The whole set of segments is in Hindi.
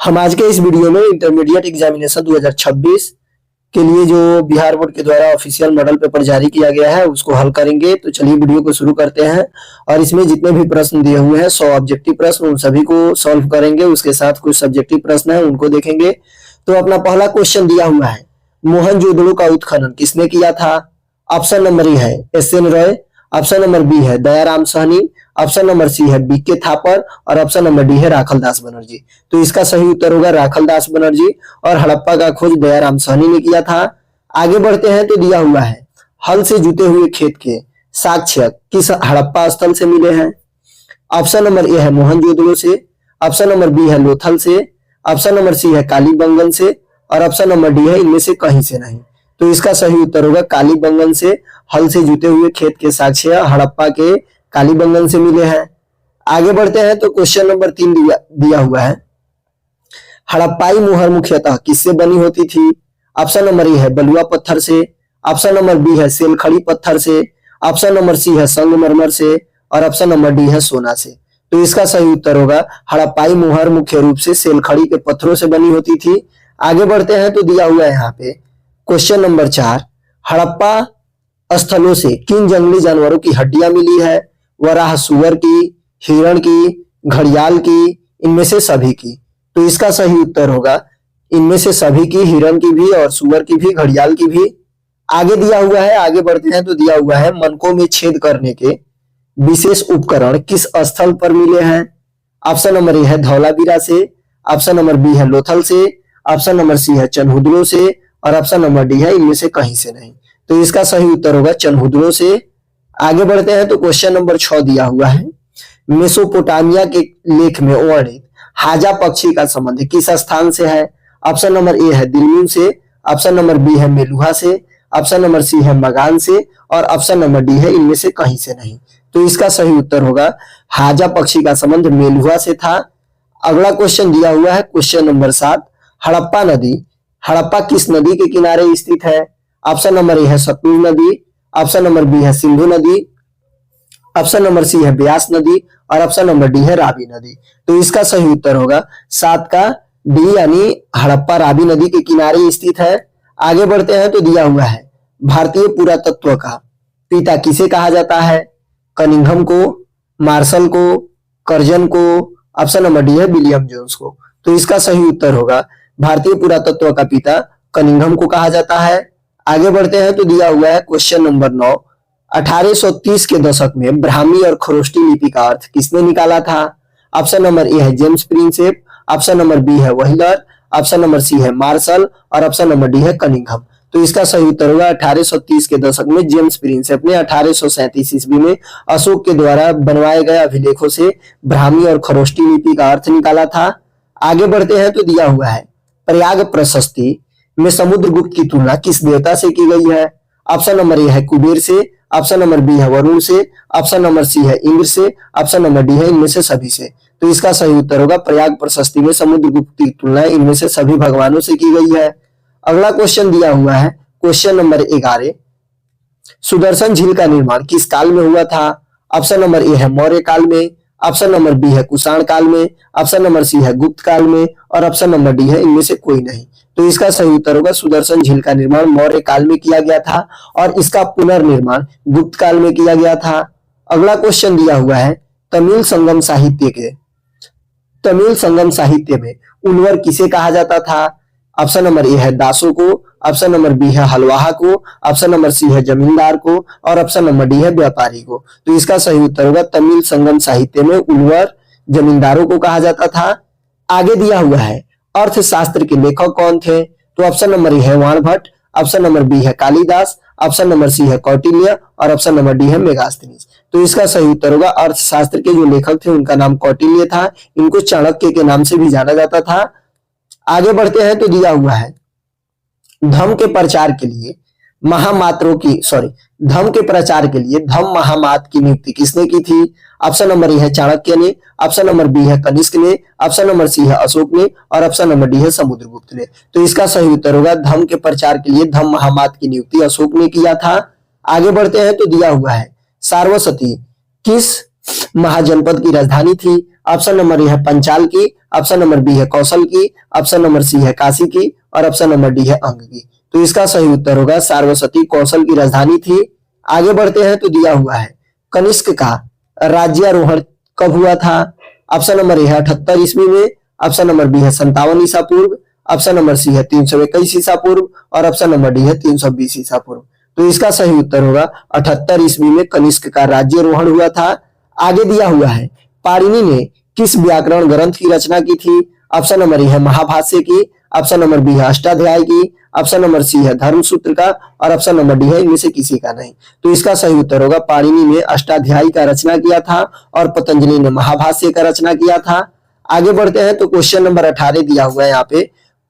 हम आज के इस वीडियो में इंटरमीडिएट एग्जामिनेशन 2026 के लिए जो बिहार बोर्ड के द्वारा ऑफिशियल मॉडल पेपर जारी किया गया है उसको हल करेंगे। तो चलिए वीडियो को शुरू करते हैं और इसमें जितने भी प्रश्न दिए हुए हैं 100 ऑब्जेक्टिव प्रश्न उन सभी को सॉल्व करेंगे। उसके साथ कुछ सब्जेक्टिव प्रश्न है उनको देखेंगे। तो अपना पहला क्वेश्चन दिया हुआ है, मोहनजोदड़ो का उत्खनन किसने किया था? ऑप्शन नंबर ए है S N. Roy, option number B है Dayaram Sahni, option number C है बी.के. थापर और ऑप्शन नंबर डी है राखलदास बनर्जी। तो इसका सही उत्तर होगा राखलदास बनर्जी और हड़प्पा का खोज दयाराम साहनी ने किया था। आगे बढ़ते हैं तो दिया हुआ है, हल से जुते हुए खेत के साक्ष्य किस हड़प्पा स्थल से मिले हैं? ऑप्शन नंबर ए है मोहनजोदड़ो से, ऑप्शन नंबर बी है लोथल से, ऑप्शन नंबर सी है कालीबंगन से और ऑप्शन नंबर डी है इनमें से कहीं से नहीं। तो इसका सही उत्तर होगा कालीबंगन से। हल से जुते हुए खेत के साक्ष्य हड़प्पा के कालीबंगन से मिले हैं। आगे बढ़ते हैं तो क्वेश्चन नंबर 3 दिया हुआ है, हड़प्पाई मुहर मुख्यतः किससे बनी होती थी? ऑप्शन नंबर ए है बलुआ पत्थर से, ऑप्शन नंबर बी है सेलखड़ी पत्थर से, ऑप्शन नंबर सी है संगमरमर से और ऑप्शन नंबर डी है सोना से। तो इसका सही उत्तर होगा हड़प्पाई मुहर मुख्य रूप से सेलखड़ी के पत्थरों से बनी होती थी। आगे बढ़ते हैं तो दिया हुआ है यहाँ पे क्वेश्चन नंबर 4, हड़प्पा स्थलों से किन जंगली जानवरों की हड्डियां मिली है? वराह सुअर की, हिरण की, घड़ियाल की, इनमें से सभी की। तो इसका सही उत्तर होगा इनमें से सभी की, हिरण की भी और सुअर की भी, घड़ियाल की भी। आगे दिया हुआ है, आगे बढ़ते हैं तो दिया हुआ है, मनकों में छेद करने के विशेष उपकरण किस स्थल पर मिले हैं? ऑप्शन नंबर ए है धौलावीरा से, ऑप्शन नंबर बी है लोथल से, ऑप्शन नंबर सी है चनहुदड़ो से और ऑप्शन नंबर डी है इनमें से कहीं से नहीं। तो इसका सही उत्तर होगा चनहुदड़ो से। आगे बढ़ते हैं तो क्वेश्चन नंबर 6 दिया हुआ है, मेसोपोटामिया के लेख में वर्णित हाजा पक्षी का संबंध किस स्थान से है? ऑप्शन नंबर ए है दिलमुन से, ऑप्शन नंबर बी है मेलुहा से, ऑप्शन नंबर सी है मगान से और ऑप्शन नंबर डी है इनमें से कहीं से नहीं। तो इसका सही उत्तर होगा हाजा पक्षी का संबंध मेलुहा से था। अगला क्वेश्चन दिया हुआ है क्वेश्चन नंबर 7, हड़प्पा नदी हड़प्पा किस नदी के किनारे स्थित है? ऑप्शन नंबर ए है सतलुज नदी, ऑप्शन नंबर बी है सिंधु नदी, ऑप्शन नंबर सी है ब्यास नदी और ऑप्शन नंबर डी है रावी नदी। तो इसका सही उत्तर होगा 7 का डी यानी हड़प्पा रावी नदी के किनारे स्थित है। आगे बढ़ते हैं तो दिया हुआ है, भारतीय पुरातत्व का पिता किसे कहा जाता है? कनिंघम को, मार्शल को, कर्जन को, ऑप्शन नंबर डी है विलियम जोन्स को। तो इसका सही उत्तर होगा भारतीय पुरातत्व का पिता कनिंघम को कहा जाता है। आगे बढ़ते हैं तो दिया हुआ है क्वेश्चन नंबर 9, 1830 के दशक में ब्राह्मी और खरोष्टी लिपि का अर्थ किसने निकाला था? ऑप्शन नंबर ए है James Prinsep, option number B है व्हीलर, ऑप्शन नंबर सी है मार्शल और ऑप्शन नंबर डी है कनिंघम। तो इसका सही उत्तर होगा 1830 के दशक में जेम्स प्रिंसेप ने 1837 ईस्वी में अशोक के द्वारा बनवाए गए अभिलेखों से ब्राह्मी और खरोष्टी लिपि का अर्थ निकाला था। आगे बढ़ते हैं तो दिया हुआ है, प्रयाग प्रशस्ति में समुद्रगुप्त की तुलना किस देवता से की गई है? ऑप्शन नंबर ए है कुबेर से, ऑप्शन नंबर बी है वरुण से, ऑप्शन नंबर सी है इंद्र से, ऑप्शन नंबर डी है इनमें से सभी से। तो इसका सही उत्तर होगा प्रयाग प्रशस्ति में समुद्रगुप्त की तुलना इनमें से सभी भगवानों से की गई है। अगला क्वेश्चन दिया हुआ है क्वेश्चन नंबर 11, सुदर्शन झील का निर्माण किस काल में हुआ था? ऑप्शन नंबर ए है मौर्य काल में, ऑप्शन नंबर बी है कुषाण काल में, ऑप्शन नंबर सी है गुप्त काल में और ऑप्शन नंबर डी है इनमें से कोई नहीं। तो इसका सही उत्तर होगा सुदर्शन झील का निर्माण मौर्य काल में किया गया था और इसका पुनर्निर्माण गुप्त काल में किया गया था। अगला क्वेश्चन दिया हुआ है, तमिल संगम साहित्य में उलवर किसे कहा जाता था? ऑप्शन नंबर ए है दासों को, ऑप्शन नंबर बी है हलवाहा को, ऑप्शन नंबर सी है जमींदार को और ऑप्शन नंबर डी है व्यापारी को। तो इसका सही उत्तर होगा तमिल संगम साहित्य में उलवर जमींदारों को कहा जाता था। आगे दिया हुआ है, अर्थशास्त्र के लेखक कौन थे? तो ऑप्शन नंबर ए है वाणभट्ट, ऑप्शन नंबर बी है कालिदास, ऑप्शन नंबर सी है कौटिल्य और ऑप्शन नंबर डी है मेगास्थनीज। तो इसका सही उत्तर होगा अर्थशास्त्र के जो लेखक थे उनका नाम कौटिल्य था, इनको चाणक्य के नाम से भी जाना जाता था। आगे बढ़ते हैं तो दिया हुआ है, धम्म के प्रचार के लिए धम्म महामात की नियुक्ति किसने की थी? ऑप्शन नंबर ए है चाणक्य ने, ऑप्शन नंबर बी है कनिष्क ने, ऑप्शन नंबर सी है अशोक ने और ऑप्शन नंबर डी है समुद्रगुप्त ने। तो इसका सही उत्तर होगा धम्म के प्रचार के लिए धम्म महामात की नियुक्ति अशोक ने किया था। आगे बढ़ते हैं तो दिया हुआ है, सारस्वती किस महाजनपद की राजधानी थी? ऑप्शन नंबर ए है पंचाल की, ऑप्शन नंबर बी है कौशल की, ऑप्शन नंबर सी है काशी की और ऑप्शन नंबर डी है अंग की। तो इसका सही उत्तर होगा सारस्वती कौशल की राजधानी थी। आगे बढ़ते हैं तो दिया हुआ है कनिष्क का राज्यारोहण कब हुआ था। ऑप्शन नंबर ए है 78 ईस्वी में, ऑप्शन नंबर बी है 57 ईसा पूर्व, ऑप्शन नंबर सी है 321 ईसा पूर्व और ऑप्शन नंबर डी है 320 ईसा पूर्व। तो इसका सही उत्तर होगा 78 ईस्वी में कनिष्क का राज्यारोहण हुआ था। आगे दिया हुआ है पाणिनि ने किस व्याकरण ग्रंथ की रचना की थी। ऑप्शन नंबर ए है महाभाष्य की, ऑप्शन नंबर बी है अष्टाध्याय की, ऑप्शन नंबर सी है धर्मसूत्र का और ऑप्शन नंबर डी है इनमें से किसी का नहीं। तो इसका सही उत्तर होगा पाणिनि ने अष्टाध्यायी का रचना किया था और पतंजलि ने महाभाष्य का रचना किया था। आगे बढ़ते हैं तो क्वेश्चन नंबर 18 दिया हुआ है यहाँ पे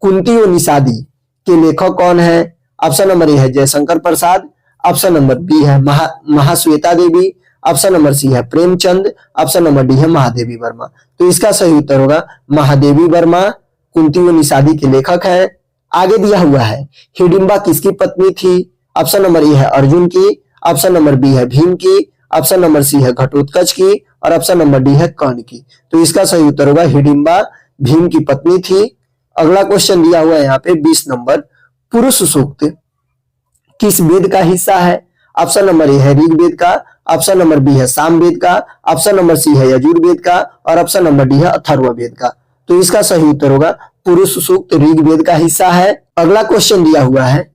कुंती और निषादी के लेखक कौन है। ऑप्शन नंबर ए है Jaishankar Prasad, option number B है महाश्वेता देवी, ऑप्शन नंबर सी है प्रेमचंद, ऑप्शन नंबर डी है महादेवी वर्मा। तो इसका सही उत्तर होगा महादेवी वर्मा कुंती व निषादी के लेखक हैं। आगे दिया हुआ है हिडिंबा किसकी पत्नी थी। ऑप्शन नंबर ए है अर्जुन की, ऑप्शन नंबर बी है भीम की, ऑप्शन नंबर सी है घटोत्कच की और ऑप्शन नंबर डी है कर्ण की। तो इसका सही उत्तर होगा हिडिंबा भीम की पत्नी थी। अगला क्वेश्चन दिया हुआ है यहाँ पे 20 नंबर पुरुष सूक्त किस वेद का हिस्सा है। ऑप्शन नंबर ए है ऋग्वेद का, ऑप्शन नंबर बी है सामवेद का, ऑप्शन नंबर सी है यजुर्वेद का और ऑप्शन नंबर डी है अथर्ववेद का। तो इसका सही उत्तर होगा पुरुष सूक्त ऋग्वेद का हिस्सा है। अगला क्वेश्चन दिया हुआ है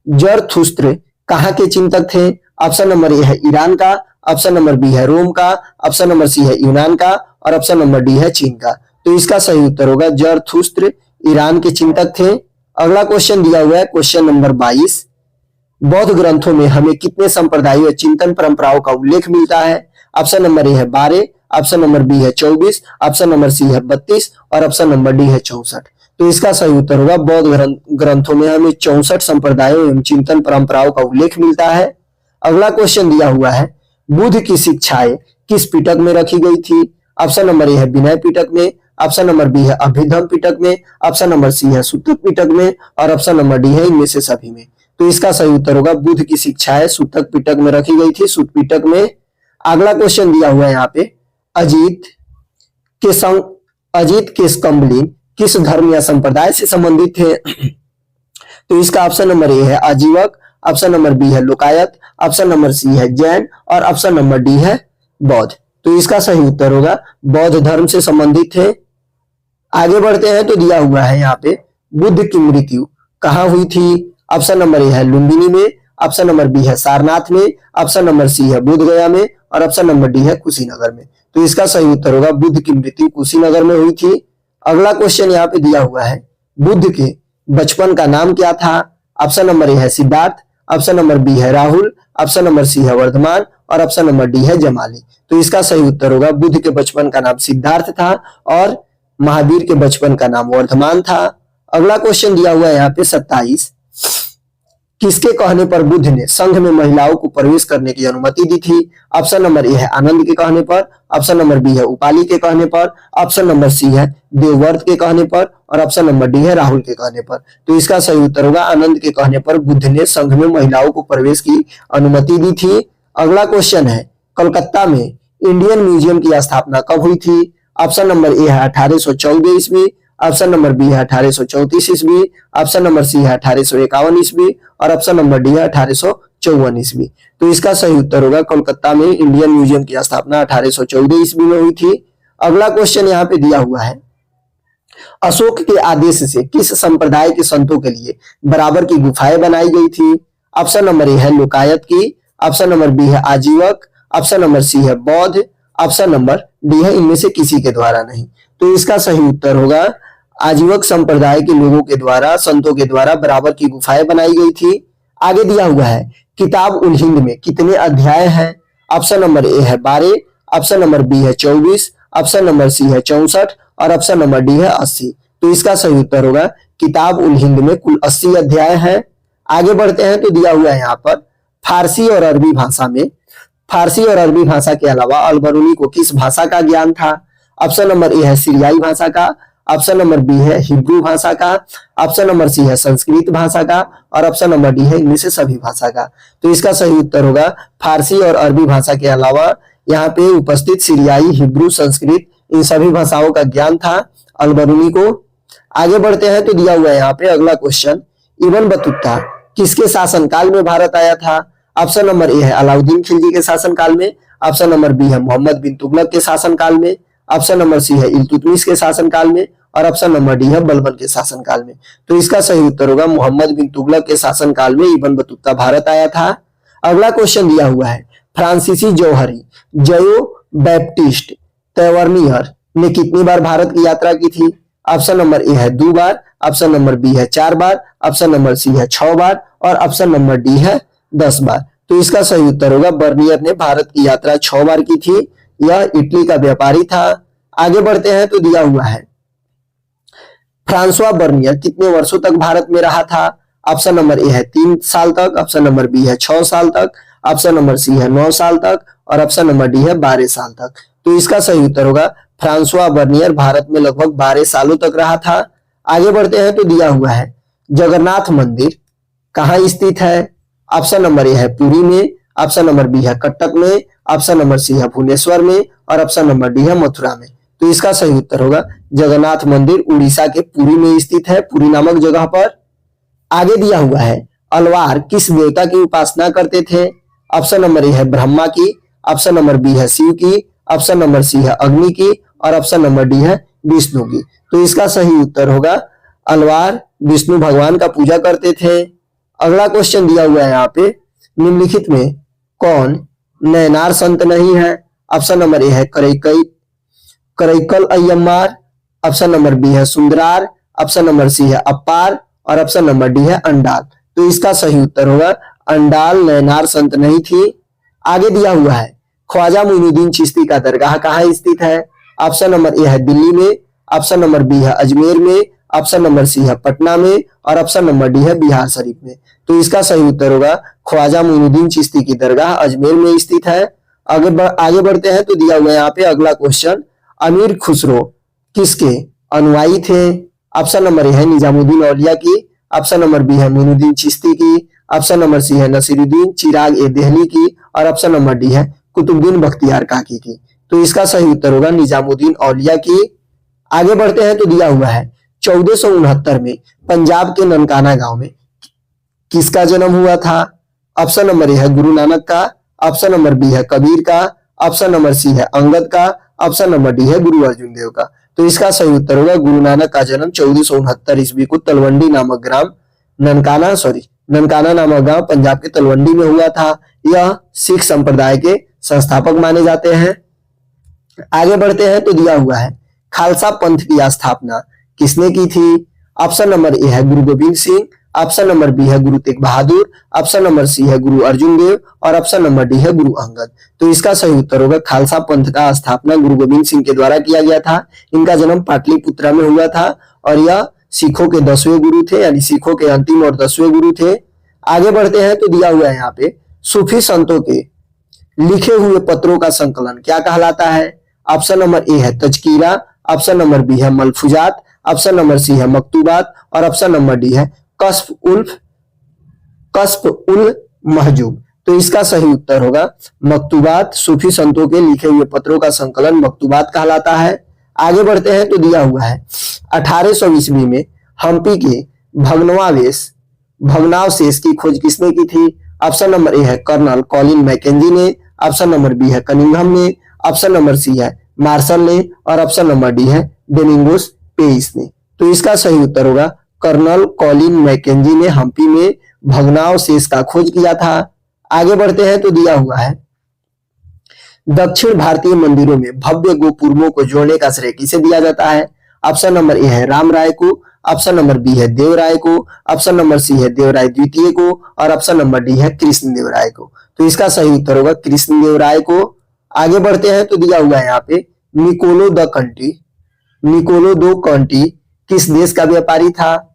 जरथुस्त्र कहाँ के चिंतक थे। ऑप्शन नंबर ए है ईरान का, ऑप्शन नंबर बी है रोम का, ऑप्शन नंबर सी है यूनान का और ऑप्शन नंबर डी है चीन का। तो इसका सही उत्तर होगा जरथुस्त्र ईरान के चिंतक थे। अगला क्वेश्चन दिया हुआ है क्वेश्चन नंबर 22 बौद्ध ग्रंथों में हमें कितने संप्रदायों चिंतन परंपराओं का उल्लेख मिलता है। ऑप्शन नंबर ए है 12, ऑप्शन नंबर बी है 24, ऑप्शन नंबर सी है 32 और ऑप्शन नंबर डी है 64। तो इसका सही उत्तर होगा बौद्ध ग्रंथों में हमें 64 संप्रदायों एवं चिंतन परंपराओं का उल्लेख मिलता है। अगला क्वेश्चन दिया हुआ है बुद्ध की शिक्षाएं किस पिटक में रखी गई थी। ऑप्शन नंबर ए है विनय पिटक में, ऑप्शन नंबर बी है अभिधम पिटक में, ऑप्शन नंबर सी है सूतक पिटक में और ऑप्शन नंबर डी है इनमें से सभी में। तो इसका सही उत्तर होगा बुद्ध की शिक्षाएं सूतक पिटक में रखी गई थी, सूत पिटक में। अगला क्वेश्चन दिया हुआ है यहाँ पे अजीत के स्कम्बलिन किस धर्म या संप्रदाय से संबंधित थे। तो इसका ऑप्शन नंबर ए है आजीवक, ऑप्शन नंबर बी है लोकायत, ऑप्शन नंबर सी है जैन और ऑप्शन नंबर डी है बौद्ध। तो इसका सही उत्तर होगा बौद्ध धर्म से संबंधित थे। आगे बढ़ते हैं तो दिया हुआ है यहाँ पे बुद्ध की मृत्यु कहाँ हुई थी। ऑप्शन नंबर ए है लुम्बिनी में, ऑप्शन नंबर बी है सारनाथ में, ऑप्शन नंबर सी है बोध गया में और ऑप्शन नंबर डी है कुशीनगर में। तो इसका सही उत्तर होगा बुद्ध की मृत्यु कुशीनगर में हुई थी। अगला क्वेश्चन यहाँ पे दिया हुआ है बुद्ध के बचपन का नाम क्या था। ऑप्शन नंबर ए है सिद्धार्थ, ऑप्शन नंबर बी है राहुल, ऑप्शन नंबर सी है वर्धमान और ऑप्शन नंबर डी है जमाली। तो इसका सही उत्तर होगा बुद्ध के बचपन का नाम सिद्धार्थ था और महावीर के बचपन का नाम वर्धमान था। अगला क्वेश्चन दिया हुआ है यहाँ पे 27 किसके कहने पर बुद्ध ने संघ में महिलाओं को प्रवेश करने की अनुमति दी थी। ऑप्शन नंबर ए है आनंद के कहने पर, ऑप्शन नंबर बी है उपाली के कहने पर, ऑप्शन नंबर सी है देवव्रत के कहने पर और ऑप्शन नंबर डी है राहुल के कहने पर। तो इसका सही उत्तर होगा आनंद के कहने पर बुद्ध ने संघ में महिलाओं को प्रवेश की अनुमति दी थी। अगला क्वेश्चन है कोलकाता में इंडियन म्यूजियम की स्थापना कब हुई थी। ऑप्शन नंबर ए है 1814 ईस्वी, ऑप्शन नंबर बी है 1834 ईस्वी, ऑप्शन नंबर सी है 1851 ईस्वी और ऑप्शन नंबर डी है 1854 ईस्वी। तो इसका सही उत्तर होगा कोलकाता में इंडियन म्यूजियम की स्थापना 1814 ईस्वी में हुई थी। अगला क्वेश्चन यहाँ पे दिया हुआ है अशोक के आदेश से किस संप्रदाय के संतों के लिए बराबर की गुफाएं बनाई गई थी। ऑप्शन नंबर ए है लोकायत की, ऑप्शन नंबर बी है आजीवक, ऑप्शन नंबर सी है बौद्ध, ऑप्शन नंबर डी है इनमें से किसी के द्वारा नहीं। तो इसका सही उत्तर होगा आजीवक संप्रदाय के लोगों के द्वारा संतों के द्वारा बराबर की गुफाएं बनाई गई थी। आगे दिया हुआ है किताब उल हिंद में कितने अध्याय हैं। ऑप्शन नंबर ए है 12, ऑप्शन नंबर बी है 24, ऑप्शन नंबर सी है 64 और ऑप्शन नंबर डी है 80। तो इसका सही उत्तर होगा किताब उल हिंद में कुल 80 अध्याय हैं। आगे बढ़ते हैं तो दिया हुआ है यहाँ पर फारसी और अरबी भाषा में फारसी और अरबी भाषा के अलावा अल बरूनी को किस भाषा का ज्ञान था। ऑप्शन नंबर ए है सीरियाई भाषा का, ऑप्शन नंबर बी है हिब्रू भाषा का, ऑप्शन नंबर सी है संस्कृत भाषा का और ऑप्शन नंबर डी है इनमें से सभी भाषा का। तो इसका सही उत्तर होगा फारसी और अरबी भाषा के अलावा यहाँ पे उपस्थित सीरियाई, हिब्रू, संस्कृत इन सभी भाषाओं का ज्ञान था अल-बरूनी को। आगे बढ़ते हैं तो दिया हुआ है यहाँ पे अगला क्वेश्चन, इब्न बतूता किसके शासनकाल में भारत आया था? ऑप्शन नंबर ए है अलाउद्दीन खिलजी के शासनकाल में, ऑप्शन नंबर बी है मोहम्मद बिन तुगलक के शासनकाल में, ऑप्शन नंबर सी है इल्तुतमिश के शासनकाल में और ऑप्शन नंबर डी है बलबन के शासनकाल में। तो इसका सही उत्तर होगा मोहम्मद बिन तुगलक के शासनकाल में इब्न बतूता भारत आया था। अगला क्वेश्चन दिया हुआ है, फ्रांसीसी जौहरी जयो बैप्टिस्ट तैवर्नियर ने कितनी बार भारत की यात्रा की थी? ऑप्शन नंबर ए है 2 बार, ऑप्शन नंबर बी है 4 बार, ऑप्शन नंबर सी है 6 बार और ऑप्शन नंबर डी है 10 बार। तो इसका सही उत्तर होगा बर्नियर ने भारत की यात्रा 6 बार की थी। यह इटली का व्यापारी था। आगे बढ़ते हैं तो दिया हुआ है, फ्रांसवा बर्नियर कितने वर्षों तक भारत में रहा था? ऑप्शन नंबर ए है 3 साल तक, ऑप्शन नंबर बी है 6 साल तक, ऑप्शन नंबर सी है 9 साल तक और ऑप्शन नंबर डी है 12 साल तक। तो इसका सही उत्तर होगा फ्रांसवा बर्नियर भारत में लगभग 12 सालों तक रहा था। आगे बढ़ते हैं तो दिया हुआ है, जगन्नाथ मंदिर कहाँ स्थित है? ऑप्शन नंबर ए है पुरी में, ऑप्शन नंबर बी है कटक में, ऑप्शन नंबर सी है भुवनेश्वर में और ऑप्शन नंबर डी है मथुरा में। तो इसका सही उत्तर होगा जगन्नाथ मंदिर उड़ीसा के पुरी में स्थित है, पुरी नामक जगह पर। आगे दिया हुआ है, अलवार किस देवता की उपासना करते थे? ऑप्शन नंबर ए है ब्रह्मा की, ऑप्शन नंबर बी है शिव की, ऑप्शन नंबर सी है अग्नि की और ऑप्शन नंबर डी है विष्णु की। तो इसका सही उत्तर होगा अलवार विष्णु भगवान का पूजा करते थे। अगला क्वेश्चन दिया हुआ है यहाँ पे, निम्नलिखित में कौन नयनार संत नहीं है? ऑप्शन नंबर ए है करैकल अय्यमार, ऑप्शन नंबर बी है सुंदरार, ऑप्शन नंबर सी है अप्पार और ऑप्शन नंबर डी है अंडाल। तो इसका सही उत्तर होगा अंडाल नयनार संत नहीं थी। आगे दिया हुआ है, ख्वाजा मोइनुद्दीन चिश्ती का दरगाह कहाँ स्थित है? ऑप्शन नंबर ए है दिल्ली में, ऑप्शन नंबर बी है अजमेर में, ऑप्शन नंबर सी है पटना में और ऑप्शन नंबर डी है बिहार शरीफ में। तो इसका सही उत्तर होगा ख्वाजा मोइनुद्दीन चिश्ती की दरगाह अजमेर में स्थित है। आगे बढ़ते हैं तो दिया हुआ है यहाँ पे अगला क्वेश्चन, अमीर खुसरो किसके अनुयायी थे? ऑप्शन नंबर ए है निजामुद्दीन औलिया की, ऑप्शन नंबर बी है मोइनुद्दीन चिश्ती की, ऑप्शन नंबर सी है नसीरुद्दीन चिराग ए देहली की और ऑप्शन नंबर डी है कुतुबुद्दीन बख्तियार काकी की। तो इसका सही उत्तर होगा निजामुद्दीन औलिया की। आगे बढ़ते हैं तो दिया हुआ है, 1469 में पंजाब के ननकाना गांव में किसका जन्म हुआ था? ऑप्शन नंबर ए है गुरु नानक का, ऑप्शन नंबर बी है कबीर का, ऑप्शन नंबर सी है अंगद का, ऑप्शन नंबर डी है गुरु अर्जुन देव का। तो इसका सही उत्तर होगा गुरु नानक का जन्म 1469 ईस्वी को तलवंडी नामक ग्राम ननकाना नामक गांव पंजाब के तलवंडी में हुआ था। यह सिख संप्रदाय के संस्थापक माने जाते हैं। आगे बढ़ते हैं तो दिया हुआ है, खालसा पंथ की स्थापना किसने की थी? ऑप्शन नंबर ए है Guru Gobind Singh, option number B है Guru Tegh Bahadur, option number C है गुरु अर्जुन देव और ऑप्शन नंबर डी है गुरु अंगद। तो इसका सही उत्तर होगा खालसा पंथ का स्थापना गुरु गोविंद सिंह के द्वारा किया गया था। इनका जन्म पाटलिपुत्रा में हुआ था और यह सिखों के 10वें गुरु थे, यानी सिखों के अंतिम और 10वें गुरु थे। आगे बढ़ते हैं तो दिया हुआ है यहाँ पे, सूफी संतों के लिखे हुए पत्रों का संकलन क्या कहलाता है? ऑप्शन नंबर ए है तजकीरा, ऑप्शन नंबर बी है मलफूजात, ऑप्शन नंबर सी है मकतूबात और ऑप्शन नंबर डी है कस्फ उल महजूब। तो इसका सही उत्तर होगा मकतूबात, सूफी संतों के लिखे हुए पत्रों का संकलन मकतूबात कहलाता है। आगे बढ़ते हैं तो दिया हुआ है, 1800 ईस्वी में हम्पी के भग्नावशेष की खोज किसने की थी? ऑप्शन नंबर ए है कर्नल कॉलिन मैकेंजी ने, ऑप्शन नंबर बी है कनिंघम ने, ऑप्शन नंबर सी है मार्शल ने और ऑप्शन नंबर डी है डोमिंगोस पेइस ने। तो इसका सही उत्तर होगा कर्नल कॉलिन मैकेंजी ने हम्पी में भग्नावशेष का खोज किया था। आगे बढ़ते हैं तो दिया हुआ है, दक्षिण भारतीय मंदिरों में भव्य गोपुरमों को जोड़ने का श्रेय किसे दिया जाता है? ऑप्शन नंबर ए है राम राय को, ऑप्शन नंबर बी है देव राय को, ऑप्शन नंबर सी है देवराय द्वितीय को और ऑप्शन नंबर डी है कृष्ण देव राय को। तो इसका सही उत्तर होगा कृष्ण देव राय को। आगे बढ़ते हैं तो दिया हुआ है यहाँ पे, निकोलो दो कंटी किस देश का व्यापारी था?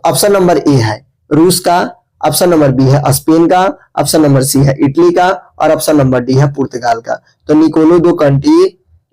ऑप्शन नंबर ए है रूस का, ऑप्शन नंबर बी है स्पेन का, ऑप्शन नंबर सी है इटली का और ऑप्शन नंबर डी है पुर्तगाल का। तो निकोलो दो कंटी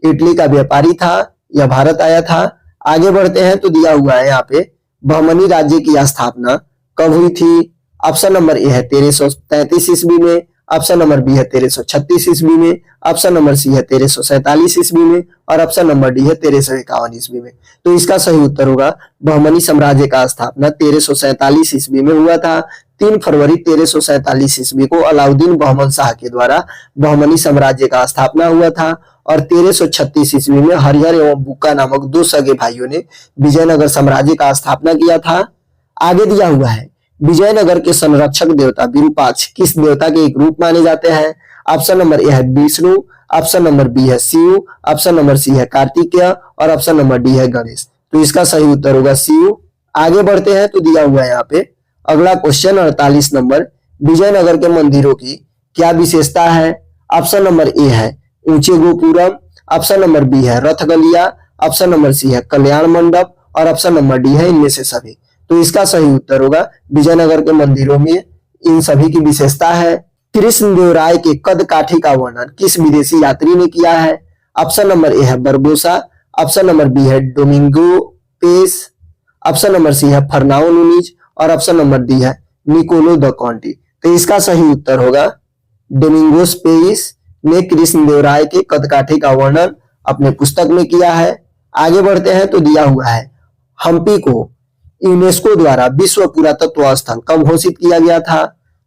इटली का व्यापारी था, यह भारत आया था। आगे बढ़ते हैं तो दिया हुआ है यहाँ पे, बहमनी राज्य की स्थापना कब हुई थी? ऑप्शन नंबर ए है 1333 ईस्वी में, ऑप्शन नंबर बी है 1336 ईस्वी में, ऑप्शन नंबर सी है 1347 ईस्वी में और ऑप्शन नंबर डी है 1351 ईस्वी में। तो इसका सही उत्तर होगा बहमनी साम्राज्य का स्थापना 1347 ईस्वी में हुआ था। 3 फरवरी 1347 ईस्वी को अलाउद्दीन बहमन शाह के द्वारा बहमनी साम्राज्य का स्थापना हुआ था और 1336 ईस्वी में हरिहर एवं बुक्का नामक 2 सगे भाइयों ने विजयनगर साम्राज्य का स्थापना किया था। आगे दिया हुआ है विजयनगर के संरक्षक देवता विरूपाक्ष किस देवता के एक रूप माने जाते हैं। ऑप्शन नंबर ए है विष्णु, ऑप्शन नंबर बी है शिव, ऑप्शन नंबर सी है कार्तिकेय और ऑप्शन नंबर डी है गणेश। तो इसका सही उत्तर होगा शिव। आगे बढ़ते हैं तो दिया हुआ है यहाँ पे अगला क्वेश्चन 48 नंबर, विजयनगर के मंदिरों की क्या विशेषता है। ऑप्शन नंबर ए है ऊंचे गोपुरम, ऑप्शन नंबर बी है रथ गलिया, ऑप्शन नंबर सी है कल्याण मंडप और ऑप्शन नंबर डी है इनमें से सभी। तो इसका सही उत्तर होगा विजयनगर के मंदिरों में इन सभी की विशेषता है। कृष्णदेवराय के कद काठी का वर्णन किस विदेशी यात्री ने किया है। ऑप्शन नंबर ए है बरबोसा, ऑप्शन नंबर बी है Domingo Paes, option number C है फर्नाओ नुनीज और ऑप्शन नंबर डी है निकोलो द कॉन्टी। तो इसका सही उत्तर होगा डोमिंगोस पेस ने कृष्णदेवराय के कदकाठी का वर्णन अपने पुस्तक में किया है। आगे बढ़ते हैं तो दिया हुआ है हम्पी को यूनेस्को द्वारा विश्व पुरातत्व स्थल कब घोषित किया गया था।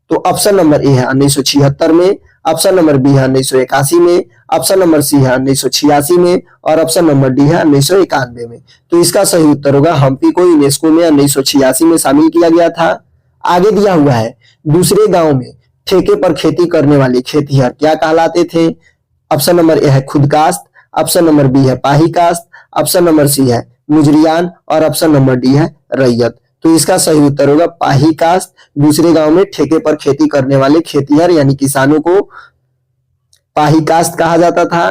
तो ऑप्शन नंबर ए है 1976 में, ऑप्शन नंबर बी है 1981 में, ऑप्शन नंबर सी है 1986 में और ऑप्शन नंबर डी है 1991 में। तो इसका सही उत्तर होगा हम्पी को यूनेस्को में 1986 में शामिल किया गया था। आगे दिया हुआ है दूसरे गांव में ठेके पर खेती करने वाले खेतिहर क्या कहलाते थे। ऑप्शन नंबर ए है खुदकास्ट, ऑप्शन नंबर बी है पाही कास्ट, ऑप्शन नंबर सी है मुजरियान और ऑप्शन नंबर डी है रैयत। तो इसका सही उत्तर होगा पाही कास्ट। दूसरे गांव में ठेके पर खेती करने वाले खेतिहर यानी किसानों को पाही कास्ट कहा जाता था।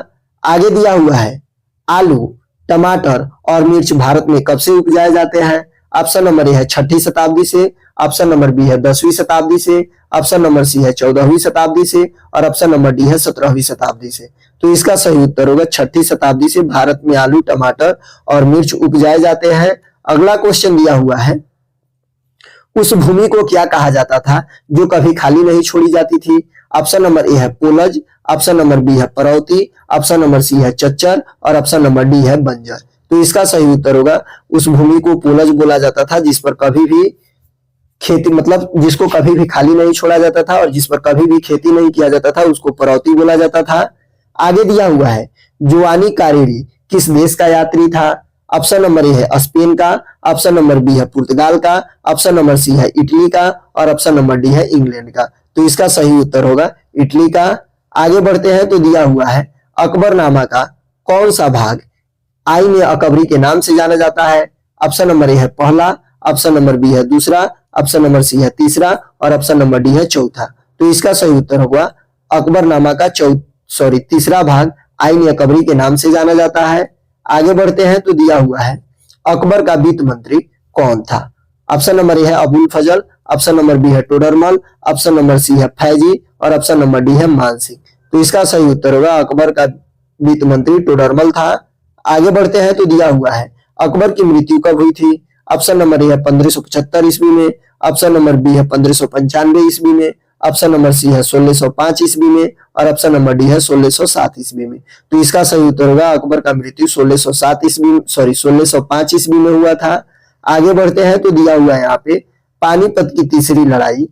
आगे दिया हुआ है आलू, टमाटर और मिर्च भारत में कब से उपजाए जाते हैं। ऑप्शन नंबर ए है 6ठी शताब्दी से, ऑप्शन नंबर बी है 10वीं शताब्दी से, ऑप्शन नंबर सी है 14वीं शताब्दी से और ऑप्शन नंबर डी है 17वीं शताब्दी से। तो इसका सही उत्तर होगा 6ठी शताब्दी से भारत में आलू, टमाटर और मिर्च उपजाए जाते हैं। अगला क्वेश्चन दिया हुआ है उस भूमि को क्या कहा जाता था जो कभी खाली नहीं छोड़ी जाती थी। ऑप्शन नंबर ए है पोलज, ऑप्शन नंबर बी है परौती, ऑप्शन नंबर सी है चच्चर और ऑप्शन नंबर डी है बंजर। तो इसका सही उत्तर होगा उस भूमि को पोलज बोला जाता था जिस पर कभी भी खेती मतलब जिसको कभी भी खाली नहीं छोड़ा जाता था और जिस पर कभी भी खेती नहीं किया जाता था उसको परौती बोला जाता था। आगे दिया हुआ है जोआनी कारेरी किस देश का यात्री था। ऑप्शन नंबर ए है स्पेन का, ऑप्शन नंबर बी है पुर्तगाल का, ऑप्शन नंबर सी है इटली का और ऑप्शन नंबर डी है इंग्लैंड का। तो इसका सही उत्तर होगा इटली का। आगे बढ़ते हैं तो दिया हुआ है अकबरनामा का कौन सा भाग आईन अकबरी के नाम से जाना जाता है। ऑप्शन नंबर ए है पहला, ऑप्शन नंबर बी है दूसरा, ऑप्शन नंबर सी है तीसरा और ऑप्शन नंबर डी है चौथा। तो इसका सही उत्तर होगा अकबरनामा का तीसरा भाग आईन अकबरी के नाम से जाना जाता है। आगे बढ़ते हैं तो दिया हुआ है अकबर का वित्त मंत्री कौन था। ऑप्शन नंबर ए है अबुल फजल, ऑप्शन नंबर बी है टोडरमल, ऑप्शन नंबर सी है फैजी और ऑप्शन नंबर डी है मानसिंह। तो इसका सही उत्तर होगा अकबर का वित्त मंत्री टोडरमल था। आगे बढ़ते हैं तो दिया हुआ है अकबर की मृत्यु कब हुई थी। ऑप्शन नंबर ए है 1575 ईस्वी में, ऑप्शन नंबर बी है 1595 ईस्वी में, ऑप्शन नंबर सी है 1605 ईस्वी में और ऑप्शन नंबर डी है 1607 ईस्वी में। तो इसका सही उत्तर होगा अकबर का मृत्यु 1605 ईस्वी में हुआ था। आगे बढ़ते हैं तो दिया हुआ है यहाँ पे पानीपत की तीसरी लड़ाई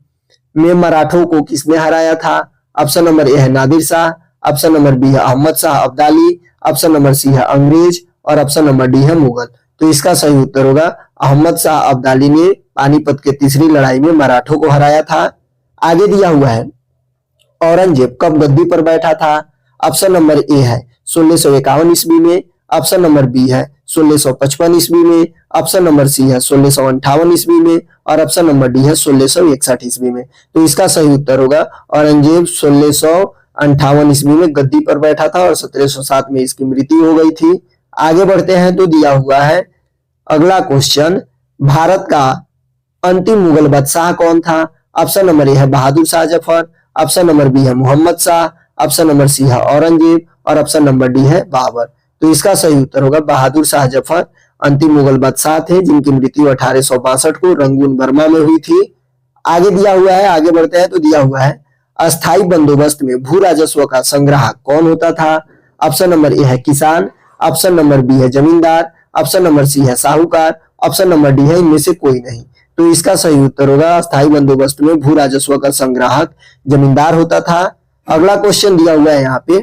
में मराठों को किसने हराया था। ऑप्शन नंबर ए है Nadir Shah, option number B है Ahmad Shah Abdali, option number C है अंग्रेज और ऑप्शन नंबर डी है मुगल। तो इसका सही उत्तर होगा अहमद शाह अब्दाली ने पानीपत के तीसरी लड़ाई में मराठों को हराया था। आगे दिया हुआ है औरंगजेब कब गद्दी पर बैठा था। ऑप्शन नंबर ए है 1651 ईस्वी में, ऑप्शन नंबर बी है 1655 ईस्वी में, ऑप्शन नंबर सी है 1658 ईस्वी में और ऑप्शन नंबर डी है 1661 ईस्वी में। तो इसका सही उत्तर होगा औरंगजेब 1658 ईस्वी में गद्दी पर बैठा था और 1707 में इसकी मृत्यु हो गई थी। आगे बढ़ते हैं तो दिया हुआ है अगला क्वेश्चन भारत का अंतिम मुगल बादशाह कौन था। ऑप्शन नंबर ए है Bahadur Shah Zafar, option number B है Mohammad Shah, option number C है औरंगजेब और ऑप्शन नंबर डी है बाबर। तो इसका सही उत्तर होगा बहादुर शाह जफर अंतिम मुगल बादशाह थे जिनकी मृत्यु 1862 को रंगून बर्मा में हुई थी। आगे दिया हुआ है आगे बढ़ते हैं तो दिया हुआ है अस्थायी बंदोबस्त में भू राजस्व का संग्राहक कौन होता था? ऑप्शन नंबर ए है किसान, ऑप्शन नंबर बी है जमींदार, ऑप्शन नंबर सी है साहूकार, ऑप्शन नंबर डी है इनमें से कोई नहीं। तो इसका सही उत्तर होगा अस्थायी बंदोबस्त में भू राजस्व का संग्राहक जमींदार होता था। अगला क्वेश्चन दिया हुआ है यहाँ पे,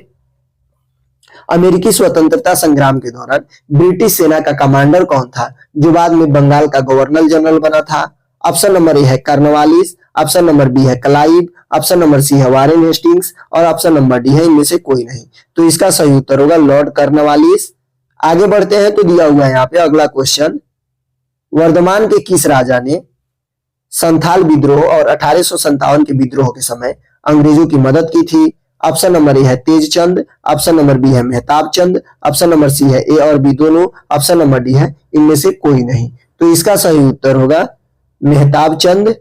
अमेरिकी स्वतंत्रता संग्राम के दौरान ब्रिटिश सेना का कमांडर कौन था जो बाद में बंगाल का गवर्नर जनरल बना था? ऑप्शन नंबर ए है कार्नवालिस, ऑप्शन नंबर बी है क्लाइव, ऑप्शन नंबर सी है वारेन हेस्टिंग्स और ऑप्शन नंबर डी है इनमें से कोई नहीं। तो इसका सही उत्तर होगा लॉर्ड कार्नवालिस। आगे बढ़ते हैं तो दिया हुआ है यहाँ पे अगला क्वेश्चन, वर्धमान के किस राजा ने संथाल विद्रोह और 1857 के विद्रोह के समय अंग्रेजों की मदद की थी? ऑप्शन नंबर ए है तेजचंद, ऑप्शन नंबर बी है मेहताब चंद, ऑप्शन नंबर सी है ए और बी दोनों, ऑप्शन नंबर डी है इनमें से कोई नहीं। तो इसका सही उत्तर होगा मेहताब चंद।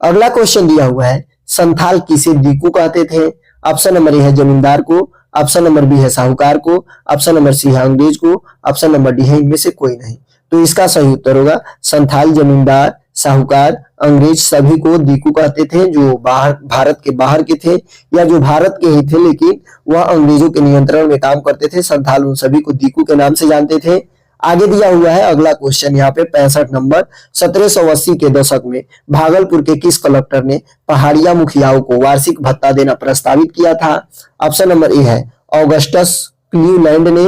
अगला क्वेश्चन दिया हुआ है, संथाल किसे दीकू कहते थे? ऑप्शन नंबर ए है जमींदार को, ऑप्शन नंबर बी है साहूकार को, ऑप्शन नंबर सी है अंग्रेज को, ऑप्शन नंबर डी है इनमें से कोई नहीं। तो इसका सही उत्तर होगा संथाल जमींदार साहूकार अंग्रेज सभी को दीकू कहते थे जो भारत के बाहर के थे या जो भारत के ही थे लेकिन वह अंग्रेजों के नियंत्रण में काम करते थे। संथाल उन सभी को दीकू के नाम से जानते थे। आगे दिया हुआ है अगला क्वेश्चन यहाँ पे 65 नंबर, 1780 के दशक में भागलपुर के किस कलेक्टर ने पहाड़िया मुखियाओं को वार्षिक भत्ता देना प्रस्तावित किया था? ऑप्शन नंबर ए है ऑगस्टस क्लीवलैंड ने,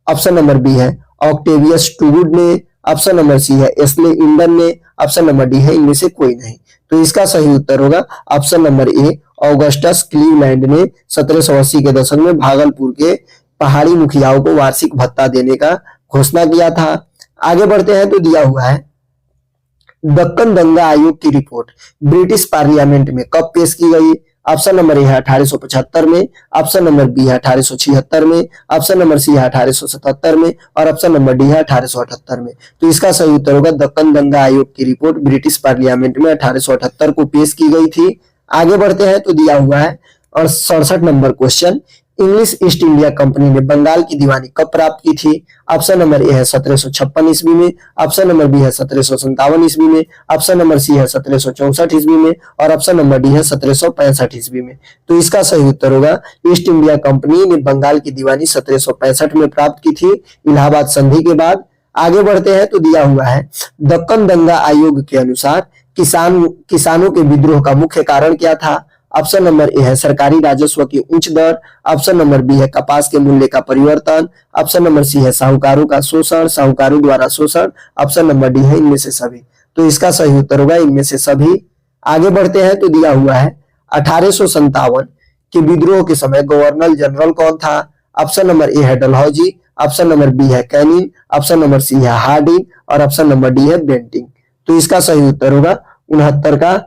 ऑप्शन नंबर बी है ऑक्टेवियस टूवुड ने, ऑप्शन नंबर सी है एस्ले इंडन ने, ऑप्शन नंबर डी है इनमें से कोई नहीं। तो इसका सही उत्तर होगा ऑप्शन नंबर ए ऑगस्टस क्लीवलैंड ने 1780 के दशक में भागलपुर के पहाड़ी मुखियाओं को वार्षिक भत्ता देने का घोषणा किया था। आगे बढ़ते हैं तो दिया हुआ है दक्कन दंगा आयोग की रिपोर्ट ब्रिटिश पार्लियामेंट में कब पेश की गई? ऑप्शन नंबर ए है 1875 में, ऑप्शन नंबर बी है 1876 में, ऑप्शन नंबर सी है 1877 में और ऑप्शन नंबर डी है 1878 में। तो इसका सही उत्तर होगा दक्कन दंगा आयोग की रिपोर्ट ब्रिटिश पार्लियामेंट में 1878 को पेश की गई थी। आगे बढ़ते हैं तो दिया हुआ है और 67 number question, English east India company ने बंगाल की दीवानी कब प्राप्त की थी? ऑप्शन नंबर ए है 1756 ईस्वी में, ऑप्शन नंबर बी है 1757 ईस्वी में, ऑप्शन नंबर सी है 1764 ईस्वी में और ऑप्शन नंबर डी है 1765 ईस्वी में। तो इसका सही उत्तर होगा ईस्ट इंडिया कंपनी ने बंगाल की दीवानी 1765 में प्राप्त की थी इलाहाबाद संधि के बाद। आगे बढ़ते हैं तो दिया हुआ है दक्कन दंगा आयोग के अनुसार किसानों के विद्रोह का मुख्य कारण क्या था? ऑप्शन नंबर ए है सरकारी राजस्व की उच्च दर, ऑप्शन नंबर बी है कपास के मूल्य का परिवर्तन, ऑप्शन नंबर सी है साहूकारों का शोषण, साहूकारों द्वारा शोषण, ऑप्शन नंबर डी है इनमें से सभी। तो इसका सही उत्तर होगा इनमें से सभी। आगे बढ़ते हैं तो दिया हुआ है 1857 के विद्रोह के समय गवर्नर जनरल कौन था? ऑप्शन नंबर ए है डलहौजी, ऑप्शन नंबर बी है कैनिंग, ऑप्शन नंबर सी है हार्डिंग और ऑप्शन नंबर डी है बेंटिंग। तो इसका सही उत्तर होगा 69 का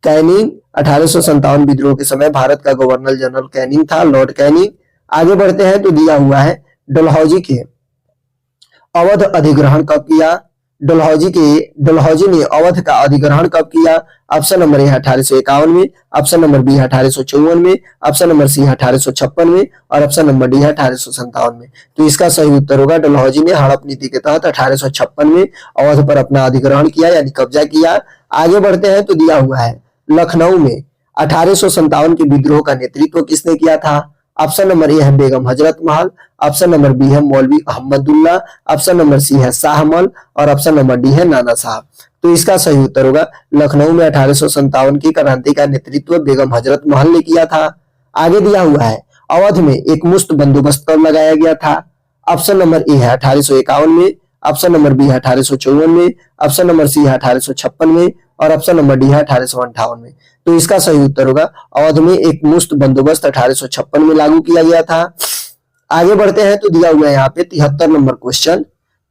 कैनिंग। 1857 विद्रोह के समय भारत का गवर्नर जनरल कैनिंग था, लॉर्ड कैनिंग। आगे बढ़ते हैं तो दिया हुआ है डलहौजी के अवध अधिग्रहण कब किया? डलहौजी ने अवध का अधिग्रहण कब किया? ऑप्शन नंबर ए 1851 में, ऑप्शन नंबर बी 1854 में, ऑप्शन नंबर सी 1856 में और ऑप्शन नंबर डी 1857 में। तो इसका सही उत्तर होगा डलहौजी ने हड़प नीति के तहत 1856 में अवध पर अपना अधिग्रहण किया यानी कब्जा किया। आगे बढ़ते हैं तो दिया हुआ है लखनऊ में 1857 के विद्रोह का नेतृत्व किसने किया था? ऑप्शन नंबर ए है Begum Hazrat Mahal, option number B है मौलवी अहमदुल्ला, ऑप्शन नंबर सी है शाहमल और ऑप्शन नंबर डी है नाना साहब। तो इसका सही उत्तर होगा लखनऊ में 1857 की क्रांति का नेतृत्व बेगम हजरत महल ने किया था। आगे दिया हुआ है अवध में एक मुश्त बंदोबस्त कब लगाया गया था? ऑप्शन नंबर ए है 1851 में, ऑप्शन नंबर बी है 1854 में, ऑप्शन नंबर सी है 1856 में और ऑप्शन नंबर डी है 1858 में। तो इसका सही उत्तर होगा अवध में एक मुश्त बंदोबस्त 1856 में लागू किया गया था। आगे बढ़ते हैं तो दिया हुआ है यहाँ पे 73 नंबर क्वेश्चन,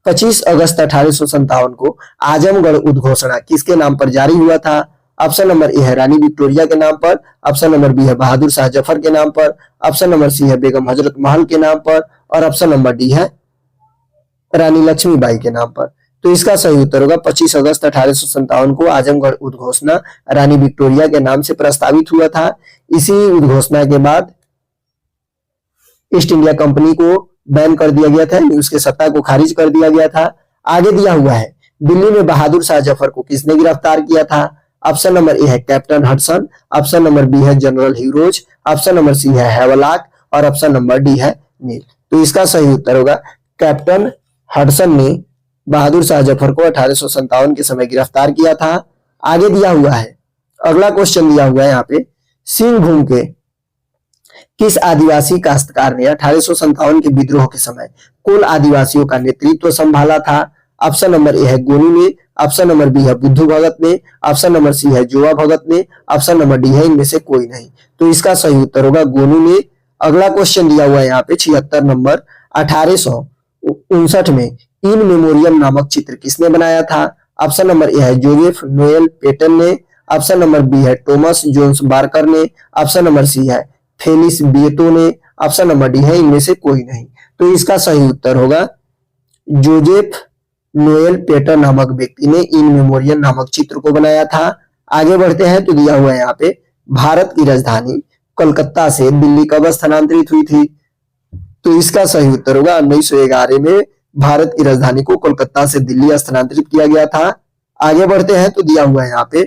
25 अगस्त 1857 को आजमगढ़ उद्घोषणा किसके नाम पर जारी हुआ था? ऑप्शन नंबर ए है रानी विक्टोरिया के नाम पर, ऑप्शन नंबर बी है बहादुर शाह जफर के नाम पर, ऑप्शन नंबर सी है बेगम हजरत महल के नाम पर और ऑप्शन नंबर डी है रानी लक्ष्मीबाई के नाम पर। तो इसका सही उत्तर होगा 25 अगस्त 1857 को आजमगढ़ उद्घोषणा रानी विक्टोरिया के नाम से प्रस्तावित हुआ था। इसी उद्घोषणा के बाद ईस्ट इंडिया कंपनी को बैन कर दिया गया था, उसके सत्ता को खारिज कर दिया गया था। आगे दिया हुआ है दिल्ली में बहादुर शाह जफर को किसने गिरफ्तार किया था? ऑप्शन नंबर ए है captain Hudson, option number B है general Hugh Rose, option number C है हैवलॉक और ऑप्शन नंबर डी है नील। तो इसका सही उत्तर होगा कैप्टन हडसन ने बहादुर शाह जफर को 1857 के समय गिरफ्तार किया था। आगे दिया हुआ है, अगला क्वेश्चन दिया हुआ है यहाँ पे, सिंहभूम के किस आदिवासी काश्तकार ने 1857 के विद्रोह के समय कुल आदिवासियों का नेतृत्व संभाला था? ऑप्शन नंबर ए है गोनू ने, ऑप्शन नंबर बी है बुद्धू भगत ने, ऑप्शन नंबर सी है जोवा भगत ने, ऑप्शन नंबर डी है इनमें से कोई नहीं। तो इसका सही उत्तर होगा गोनू ने। अगला क्वेश्चन दिया हुआ है यहाँ पे 76 नंबर, 1859 में इन मेमोरियम नामक चित्र किसने बनाया था? ऑप्शन नंबर ए है जोसेफ नोएल पेटन ने, ऑप्शन नंबर बी है टॉमस जोन्स बार्कर ने, ऑप्शन नंबर सी है फेलिस बिएटो ने, ऑप्शन नंबर डी है इनमें से कोई नहीं। तो इसका सही उत्तर होगा जोसेफ नोएल पेटर नामक व्यक्ति ने इन मेमोरियम नामक चित्र को बनाया था। आगे बढ़ते हैं तो दिया हुआ है यहाँ पे, भारत की राजधानी कोलकाता से दिल्ली कब स्थानांतरित हुई थी? तो इसका सही उत्तर होगा 1911 में भारत की राजधानी को कोलकाता से दिल्ली स्थानांतरित किया गया था। आगे बढ़ते हैं तो दिया हुआ है यहाँ पे,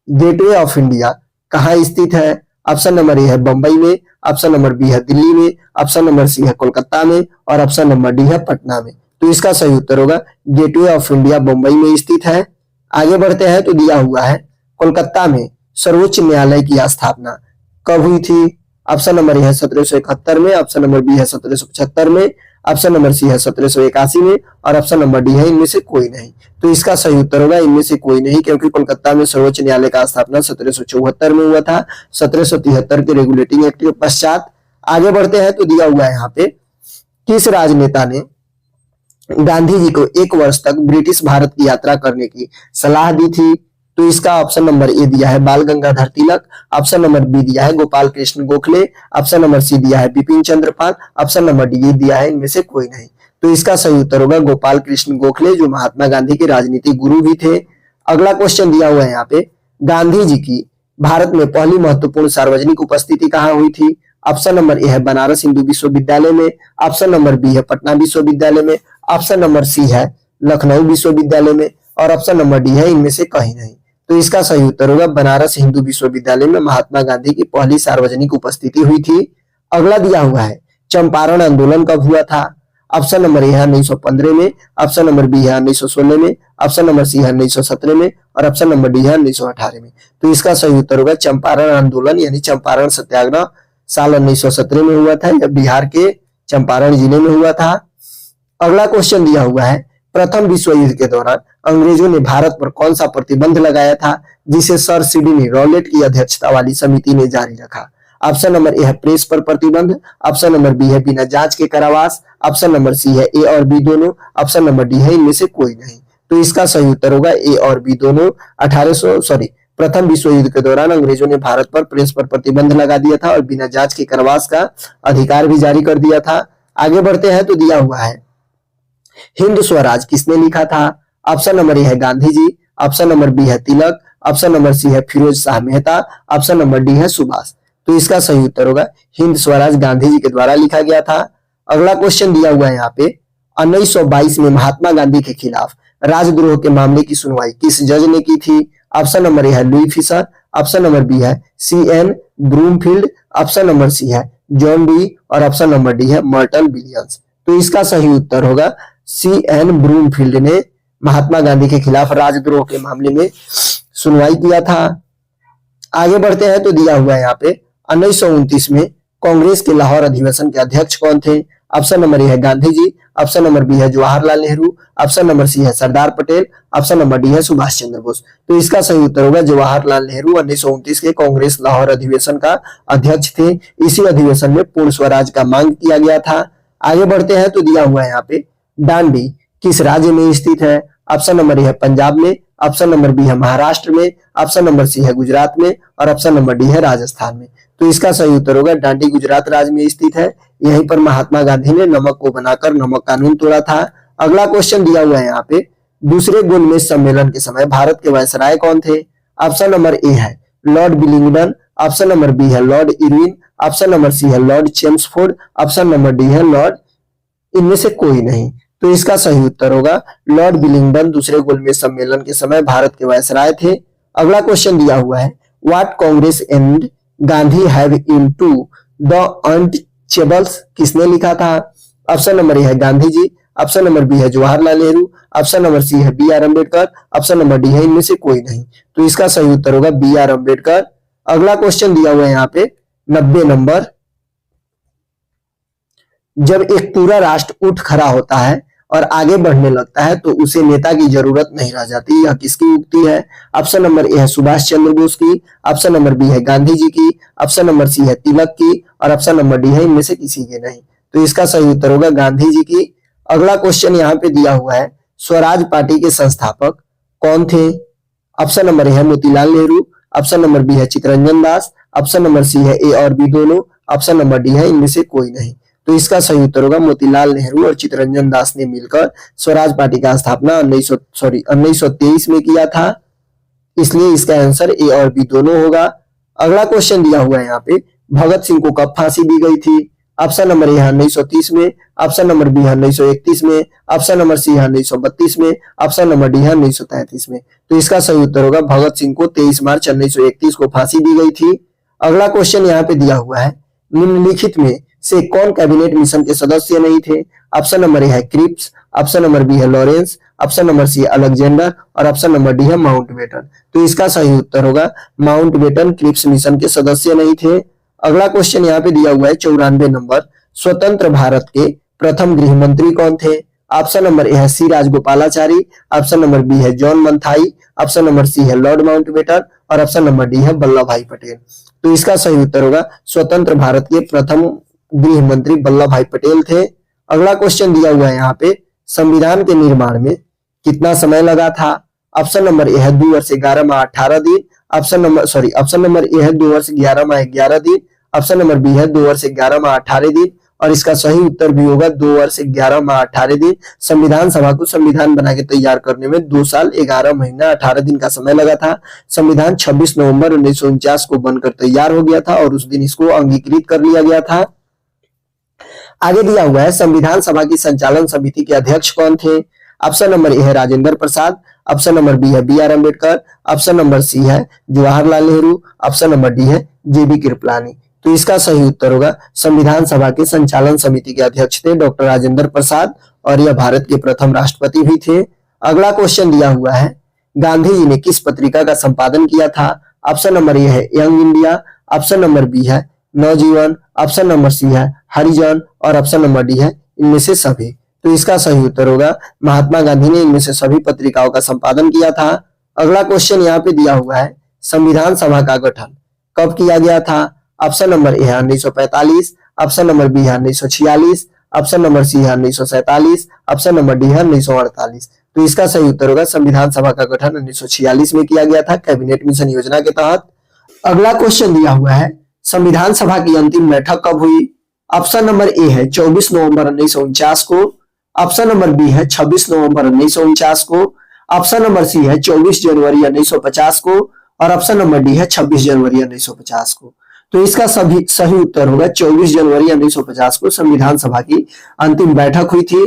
गेटवे ऑफ इंडिया कहाँ स्थित है? ऑप्शन नंबर ए है बंबई में, ऑप्शन नंबर बी है दिल्ली में, ऑप्शन नंबर सी है कोलकाता में और ऑप्शन नंबर डी है पटना में। तो इसका सही उत्तर होगा गेटवे ऑफ इंडिया बंबई में स्थित है। आगे बढ़ते हैं तो दिया हुआ है, कोलकाता में सर्वोच्च न्यायालय की स्थापना कब हुई थी? ऑप्शन नंबर ए है 1771 में, ऑप्शन नंबर बी है 1775 में, ऑप्शन नंबर सी है 1781 में और ऑप्शन नंबर डी है इनमें से कोई नहीं। तो इसका सही उत्तर होगा इनमें से कोई नहीं, क्योंकि कोलकाता में सर्वोच्च न्यायालय का स्थापना 1774 में हुआ था, 1773 के रेगुलेटिंग एक्ट के पश्चात। आगे बढ़ते हैं तो दिया हुआ है यहाँ पे, किस राजनेता ने गांधी जी को 1 वर्ष तक ब्रिटिश भारत की यात्रा करने की सलाह दी थी? तो इसका ऑप्शन नंबर ए दिया है Bal Gangadhar Tilak, option number B दिया है Gopal Krishna Gokhale, option number C दिया है Bipin Chandra Pal, option number D दिया है इनमें से कोई नहीं। तो इसका सही उत्तर होगा गोपाल कृष्ण गोखले, जो महात्मा गांधी के राजनीतिक गुरु भी थे। अगला क्वेश्चन दिया हुआ है यहाँ पे, गांधी जी की भारत में पहली महत्वपूर्ण सार्वजनिक उपस्थिति कहाँ हुई थी? ऑप्शन नंबर ए है बनारस हिंदू विश्वविद्यालय में, ऑप्शन नंबर बी है पटना विश्वविद्यालय में, ऑप्शन नंबर सी है लखनऊ विश्वविद्यालय में और ऑप्शन नंबर डी है इनमें से कहीं नहीं। तो इसका सही उत्तर होगा बनारस हिंदू विश्वविद्यालय में महात्मा गांधी की पहली सार्वजनिक उपस्थिति हुई थी। अगला दिया हुआ है, चंपारण आंदोलन कब हुआ था? ऑप्शन नंबर ए है 1915 में, ऑप्शन नंबर बी है 1916 में, ऑप्शन नंबर सी है 1917 में और ऑप्शन नंबर डी है 1918 में। तो इसका सही उत्तर होगा चंपारण आंदोलन यानी चंपारण सत्याग्रह साल 1917 में हुआ था, यह बिहार के चंपारण जिले में हुआ था। अगला क्वेश्चन दिया हुआ है, प्रथम विश्व युद्ध के दौरान अंग्रेजों ने भारत पर कौन सा प्रतिबंध लगाया था, जिसे सर सिडनी रॉलेट की अध्यक्षता वाली समिति ने जारी रखा? ऑप्शन नंबर ए है प्रेस पर प्रतिबंध, ऑप्शन नंबर बी है बिना जांच के कारावास, ऑप्शन नंबर सी है ए और बी दोनों, ऑप्शन नंबर डी है इनमें से कोई नहीं। तो इसका सही उत्तर होगा ए और बी दोनों। प्रथम विश्व युद्ध के दौरान अंग्रेजों ने भारत पर प्रेस पर प्रतिबंध लगा दिया था और बिना जांच के कारावास का अधिकार भी जारी कर दिया था। आगे बढ़ते हैं तो दिया हुआ है, हिंद स्वराज किसने लिखा था? ऑप्शन नंबर ए है Gandhi ji, option number B है तिलक, ऑप्शन नंबर सी है Firoz Shah Mehta, option number D है सुभाष। तो इसका सही उत्तर होगा हिंद स्वराज गांधी जी के द्वारा लिखा गया था। अगला क्वेश्चन दिया हुआ है यहाँ पे, 1922 में महात्मा गांधी के खिलाफ राजद्रोह के मामले की सुनवाई किस जज ने की थी? ऑप्शन नंबर ए है Louis Fischer, option number B है CN Broomfield, option number C है जॉन डी और ऑप्शन नंबर डी है मर्टन विलियम्स। तो इसका सही उत्तर होगा CN ब्रूमफील्ड ने महात्मा गांधी के खिलाफ राजद्रोह के मामले में सुनवाई किया था। आगे बढ़ते हैं तो दिया हुआ है यहाँ पे, 1929 में कांग्रेस के लाहौर अधिवेशन के अध्यक्ष कौन थे? ऑप्शन नंबर ए है Gandhi ji, option number B है Jawaharlal Nehru, option number C है Sardar Patel, option number D है सुभाष चंद्र बोस। तो इसका सही उत्तर होगा जवाहरलाल नेहरू 1929 के कांग्रेस लाहौर अधिवेशन का अध्यक्ष थे। इसी अधिवेशन में पूर्ण स्वराज का मांग किया गया था। आगे बढ़ते हैं तो दिया हुआ है यहाँ पे, दांडी किस राज्य में स्थित है? ऑप्शन नंबर ए है पंजाब में, ऑप्शन नंबर बी है महाराष्ट्र में, ऑप्शन नंबर सी है गुजरात में और ऑप्शन नंबर डी है राजस्थान में। तो इसका सही उत्तर होगा दांडी गुजरात राज्य में स्थित है। यहीं पर महात्मा गांधी ने नमक को बनाकर नमक कानून तोड़ा था। अगला क्वेश्चन दिया हुआ है यहाँ पे, दूसरे गोलमेज सम्मेलन के समय भारत के वायसराय कौन थे? ऑप्शन नंबर ए है lord Willingdon, option number B है lord Irwin, option number C है lord Chelmsford, option number D है लॉर्ड इनमें से कोई नहीं। तो इसका सही उत्तर होगा लॉर्ड विलिंगडन दूसरे गोलमेज सम्मेलन के समय भारत के वायसराय थे। अगला क्वेश्चन दिया हुआ है, what Congress and Gandhi have into the untouchables, किसने लिखा था? ऑप्शन नंबर ए है Gandhi ji, option number B है Jawaharlal Nehru, option number C है B R Ambedkar, option number D है इनमें से कोई नहीं। तो इसका सही उत्तर होगा बी आर अम्बेडकर। अगला क्वेश्चन दिया हुआ है यहाँ पे 90 नंबर, जब एक पूरा राष्ट्र उठ खड़ा होता है और आगे बढ़ने लगता है तो उसे नेता की जरूरत नहीं रह जाती, यह किसकी उक्ति है? ऑप्शन नंबर ए है सुभाष चंद्र बोस की, ऑप्शन नंबर बी है गांधी जी की, ऑप्शन नंबर सी है तिलक की और ऑप्शन नंबर डी है इनमें से किसी के नहीं। तो इसका सही उत्तर होगा गांधी जी की। अगला क्वेश्चन यहाँ पे दिया हुआ है, स्वराज पार्टी के संस्थापक कौन थे? ऑप्शन नंबर ए है Motilal Nehru, option number B है Chittaranjan Das, option number C है ए और बी दोनों, ऑप्शन नंबर डी है इनमें से कोई नहीं। तो इसका सही उत्तर होगा मोतीलाल नेहरू और चित्तरंजन दास ने मिलकर स्वराज पार्टी का स्थापना 1923 में किया था, इसलिए इसका आंसर ए और बी दोनों होगा। अगला क्वेश्चन दिया हुआ है यहाँ पे, भगत सिंह को कब फांसी दी गई थी? ऑप्शन नंबर ए है 1930 में, ऑप्शन नंबर बी है 1931 में, ऑप्शन नंबर सी है 1932 में, ऑप्शन नंबर डी है 1933 में। तो इसका सही उत्तर होगा भगत सिंह को 23 मार्च 1931 को फांसी दी गई थी। अगला क्वेश्चन यहाँ पे दिया हुआ है, निम्नलिखित में से कौन कैबिनेट मिशन के सदस्य नहीं थे? ऑप्शन नंबर ए है क्रिप्स, ऑप्शन नंबर बी है लॉरेंस, ऑप्शन नंबर सी है अलेक्जेंडर और ऑप्शन नंबर डी है माउंटबेटन। तो इसका सही उत्तर होगा माउंटबेटन क्रिप्स मिशन के सदस्य नहीं थे। अगला क्वेश्चन यहाँ पे दिया हुआ है 94 नंबर, स्वतंत्र भारत के प्रथम गृह मंत्री कौन थे? ऑप्शन नंबर ए है सी राजगोपालाचारी, ऑप्शन नंबर बी है जॉन मंथाई, ऑप्शन नंबर सी है लॉर्ड माउंटबेटन और ऑप्शन नंबर डी है वल्लभ भाई पटेल। तो इसका सही उत्तर होगा स्वतंत्र भारत के प्रथम गृह मंत्री वल्लभ भाई पटेल थे। अगला क्वेश्चन दिया हुआ है यहाँ पे, संविधान के निर्माण में कितना समय लगा था? ऑप्शन नंबर ए है 2 वर्ष 11 माह 18 दिन, ऑप्शन नंबर ए है 2 वर्ष 11 माह 11 दिन, ऑप्शन नंबर बी है 2 वर्ष 11 माह 18 दिन और इसका सही उत्तर भी होगा 2 वर्ष 11 माह 18 दिन। संविधान सभा को संविधान बना के तैयार करने में 2 साल 11 महीना 18 दिन का समय लगा था। संविधान 26 नवंबर 1949 को बनकर तैयार हो गया था और उस दिन इसको अंगीकृत कर लिया गया था। आगे दिया हुआ है, संविधान सभा की संचालन समिति के अध्यक्ष कौन थे? ऑप्शन नंबर ए है Rajendra Prasad, option number B है B R Ambedkar, option number C है Jawaharlal Nehru, option number D है जेबी कृपलानी। तो इसका सही उत्तर होगा संविधान सभा के संचालन समिति के अध्यक्ष थे डॉक्टर राजेंद्र प्रसाद और यह भारत के प्रथम राष्ट्रपति भी थे। अगला क्वेश्चन दिया हुआ है, गांधी जी ने किस पत्रिका का संपादन किया था? ऑप्शन नंबर ए है Young India, option number B है नवजीवन, ऑप्शन नंबर सी है हरिजन और ऑप्शन नंबर डी है इनमें से सभी। तो इसका सही उत्तर होगा महात्मा गांधी ने इनमें से सभी पत्रिकाओं का संपादन किया था। अगला क्वेश्चन यहाँ पे दिया हुआ है, संविधान सभा का गठन कब किया गया था? ऑप्शन नंबर ए है 1945, ऑप्शन नंबर बी है 1946, ऑप्शन नंबर सी है 1947, ऑप्शन नंबर डी है 1948। तो इसका सही उत्तर होगा संविधान सभा का गठन 1946 में किया गया था कैबिनेट मिशन योजना के तहत। अगला क्वेश्चन दिया हुआ है, संविधान सभा की अंतिम बैठक कब हुई? ऑप्शन नंबर ए है 24 नवंबर 1949 को, ऑप्शन नंबर बी है 26 नवंबर 1949 को, ऑप्शन नंबर सी है 24 जनवरी 1950 को और ऑप्शन नंबर डी है 26 जनवरी 1950 को। तो इसका सही उत्तर होगा 24 जनवरी 1950 को संविधान सभा की अंतिम बैठक हुई थी।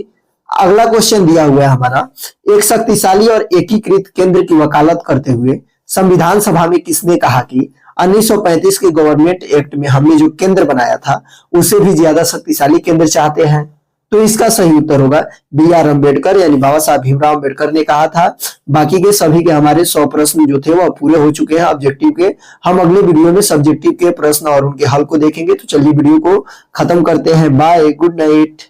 अगला क्वेश्चन दिया हुआ है हमारा, एक शक्तिशाली और एकीकृत केंद्र की वकालत करते हुए संविधान सभा में किसने कहा कि 1935 के गवर्नमेंट एक्ट में हमने जो केंद्र बनाया था उसे भी ज्यादा शक्तिशाली केंद्र चाहते हैं? तो इसका सही उत्तर होगा बी आर अम्बेडकर यानी बाबा साहब भीमराव अम्बेडकर ने कहा था। बाकी के सभी के हमारे 100 प्रश्न जो थे वह पूरे हो चुके हैं ऑब्जेक्टिव के। हम अगले वीडियो में सब्जेक्टिव के प्रश्न और उनके हल को देखेंगे। तो चलिए वीडियो को खत्म करते हैं। Bye, good night.